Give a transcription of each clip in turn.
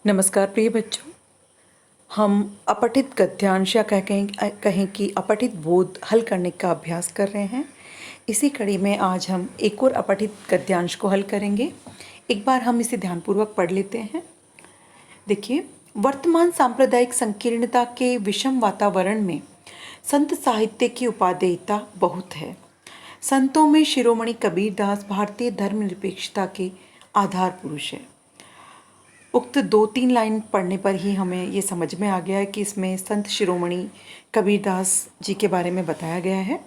नमस्कार प्रिय बच्चों। हम अपठित गद्यांश या कहें कि अपठित बोध हल करने का अभ्यास कर रहे हैं। इसी कड़ी में आज हम एक और अपठित गद्यांश को हल करेंगे। एक बार हम इसे ध्यानपूर्वक पढ़ लेते हैं। देखिए, वर्तमान सांप्रदायिक संकीर्णता के विषम वातावरण में संत साहित्य की उपादेयता बहुत है। संतों में शिरोमणि कबीरदास भारतीय धर्मनिरपेक्षता के आधार पुरुष है। उक्त 2-3 लाइन पढ़ने पर ही हमें ये समझ में आ गया है कि इसमें संत शिरोमणि कबीरदास जी के बारे में बताया गया है।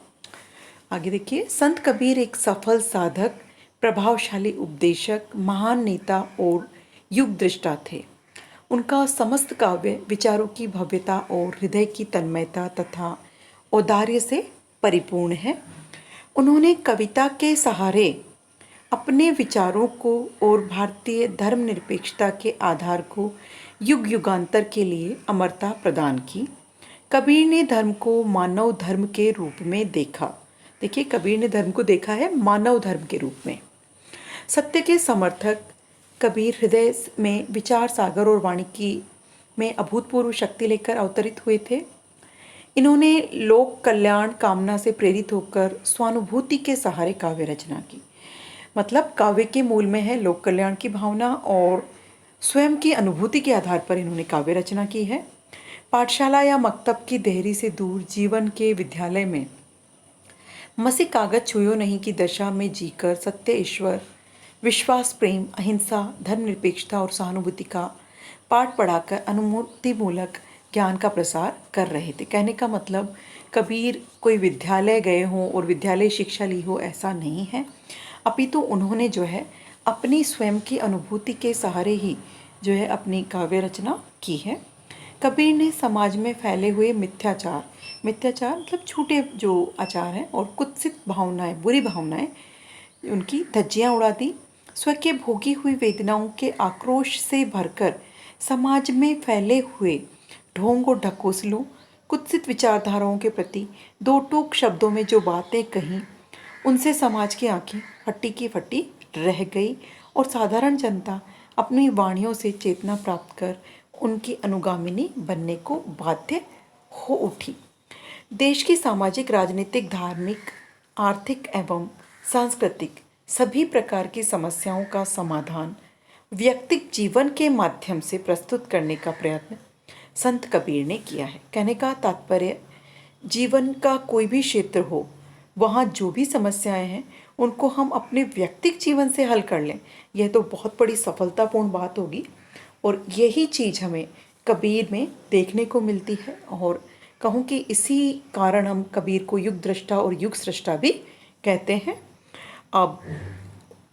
आगे देखिए, संत कबीर एक सफल साधक, प्रभावशाली उपदेशक, महान नेता और युग दृष्टा थे। उनका समस्त काव्य विचारों की भव्यता और हृदय की तन्मयता तथा औदार्य से परिपूर्ण है। उन्होंने कविता के सहारे अपने विचारों को और भारतीय धर्मनिरपेक्षता के आधार को युग युगांतर के लिए अमरता प्रदान की। कबीर ने धर्म को मानव धर्म के रूप में देखा। देखिए, कबीर ने धर्म को देखा है मानव धर्म के रूप में। सत्य के समर्थक कबीर हृदय में विचार सागर और वाणी में अभूतपूर्व शक्ति लेकर अवतरित हुए थे। इन्होंने लोक कल्याण कामना से प्रेरित होकर स्वानुभूति के सहारे काव्य रचना की। मतलब काव्य के मूल में है लोक कल्याण की भावना और स्वयं की अनुभूति के आधार पर इन्होंने काव्य रचना की है। पाठशाला या मकतब की देहरी से दूर जीवन के विद्यालय में मसी कागज छुयो नहीं की दशा में जीकर सत्य, ईश्वर, विश्वास, प्रेम, अहिंसा, धर्मनिरपेक्षता और सहानुभूति का पाठ पढ़ाकर अनुभूति मूलक ज्ञान का प्रसार कर रहे थे। कहने का मतलब कबीर कोई विद्यालय गए हों और विद्यालय शिक्षा ली हो, ऐसा नहीं है। अपितु उन्होंने जो है अपनी स्वयं की अनुभूति के सहारे ही जो है अपनी काव्य रचना की है। कबीर ने समाज में फैले हुए मिथ्याचार मतलब झूठे जो आचार हैं और कुत्सित भावनाएं, बुरी भावनाएं, उनकी धज्जियां उड़ा दी। स्व के भोगी हुई वेदनाओं के आक्रोश से भरकर समाज में फैले हुए ढोंग और ढकोसलों, कुत्सित विचारधाराओं के प्रति दो टूक शब्दों में जो बातें कहीं, उनसे समाज की आंखें फटी की फटी रह गई और साधारण जनता अपनी वाणियों से चेतना प्राप्त कर उनकी अनुगामिनी बनने को बाध्य हो उठी। देश की सामाजिक, राजनीतिक, धार्मिक, आर्थिक एवं सांस्कृतिक सभी प्रकार की समस्याओं का समाधान व्यक्तिगत जीवन के माध्यम से प्रस्तुत करने का प्रयत्न संत कबीर ने किया है। कहने का तात्पर्य, जीवन का कोई भी क्षेत्र हो, वहाँ जो भी समस्याएं हैं उनको हम अपने व्यक्तिगत जीवन से हल कर लें, यह तो बहुत बड़ी सफलतापूर्ण बात होगी। और यही चीज़ हमें कबीर में देखने को मिलती है। और कहूँ कि इसी कारण हम कबीर को युग दृष्टा और युग सृष्टा भी कहते हैं। अब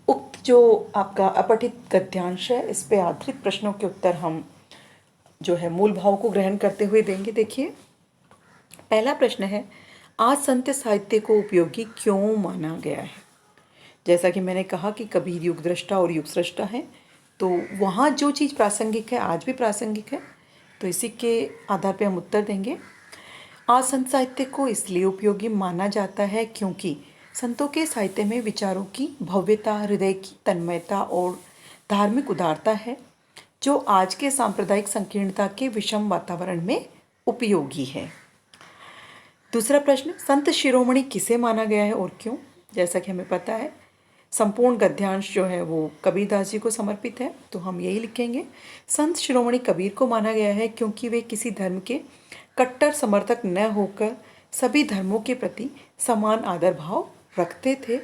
उक्त जो आपका अपठित गद्यांश है, इस पे आधारित प्रश्नों के उत्तर हम जो है मूल भाव को ग्रहण करते हुए देंगे। देखिए, पहला प्रश्न है, आज संत साहित्य को उपयोगी क्यों माना गया है? जैसा कि मैंने कहा कि कबीर युग दृष्टा और युग सृष्टा है, तो वहाँ जो चीज़ प्रासंगिक है आज भी प्रासंगिक है, तो इसी के आधार पर हम उत्तर देंगे। आज संत साहित्य को इसलिए उपयोगी माना जाता है क्योंकि संतों के साहित्य में विचारों की भव्यता, हृदय की तन्मयता और धार्मिक उदारता है, जो आज के सांप्रदायिक संकीर्णता के विषम वातावरण में उपयोगी है। दूसरा प्रश्न, संत शिरोमणि किसे माना गया है और क्यों? जैसा कि हमें पता है संपूर्ण गद्यांश जो है वो कबीरदास जी को समर्पित है, तो हम यही लिखेंगे, संत शिरोमणि कबीर को माना गया है क्योंकि वे किसी धर्म के कट्टर समर्थक न होकर सभी धर्मों के प्रति समान आदर भाव रखते थे।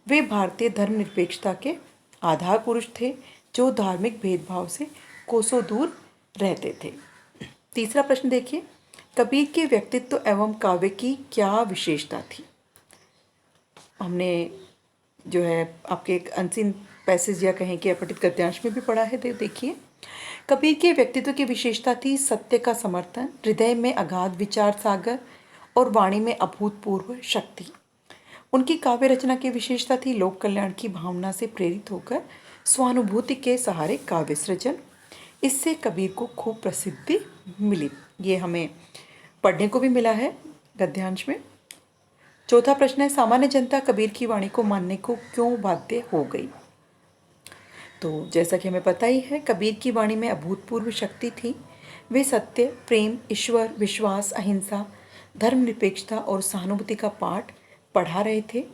वे भारतीय धर्मनिरपेक्षता के आधार पुरुष थे, जो धार्मिक भेदभाव से कोसों दूर रहते थे। तीसरा प्रश्न देखिए, कबीर के व्यक्तित्व एवं काव्य की क्या विशेषता थी? हमने जो है आपके एक अनसीन पैसेज या कहें कि अपठित गद्यांश में भी पढ़ा है। तो देखिए, कबीर के व्यक्तित्व की विशेषता थी सत्य का समर्थन, हृदय में अगाध विचार सागर और वाणी में अभूतपूर्व शक्ति। उनकी काव्य रचना की विशेषता थी लोक कल्याण की भावना से प्रेरित होकर स्वानुभूति के सहारे काव्य सृजन। इससे कबीर को खूब प्रसिद्धि मिली, ये हमें पढ़ने को भी मिला है गद्यांश में। चौथा प्रश्न है, सामान्य जनता कबीर की वाणी को मानने को क्यों बाध्य हो गई? तो जैसा कि हमें पता ही है, कबीर की वाणी में अभूतपूर्व शक्ति थी। वे सत्य, प्रेम, ईश्वर, विश्वास, अहिंसा, धर्मनिरपेक्षता और सहानुभूति का पाठ पढ़ा रहे थे।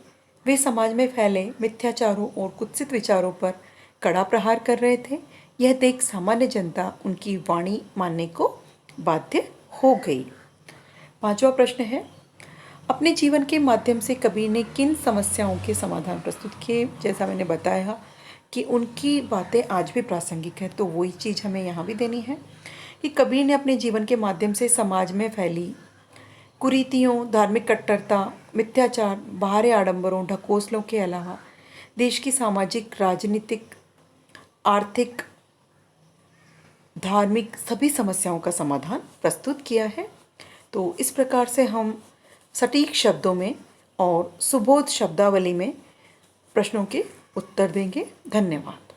वे समाज में फैले मिथ्याचारों और कुत्सित विचारों पर कड़ा प्रहार कर रहे थे। यह देख सामान्य जनता उनकी वाणी मानने को बाध्य हो गई। पांचवा प्रश्न है, अपने जीवन के माध्यम से कबीर ने किन समस्याओं के समाधान प्रस्तुत किए। जैसा मैंने बताया कि उनकी बातें आज भी प्रासंगिक है, तो वही चीज़ हमें यहाँ भी देनी है कि कबीर ने अपने जीवन के माध्यम से समाज में फैली कुरीतियों, धार्मिक कट्टरता, मिथ्याचार, बाहरी आडंबरों, ढकोसलों के अलावा देश की सामाजिक, राजनीतिक, आर्थिक, धार्मिक सभी समस्याओं का समाधान प्रस्तुत किया है। तो इस प्रकार से हम सटीक शब्दों में और सुबोध शब्दावली में प्रश्नों के उत्तर देंगे। धन्यवाद।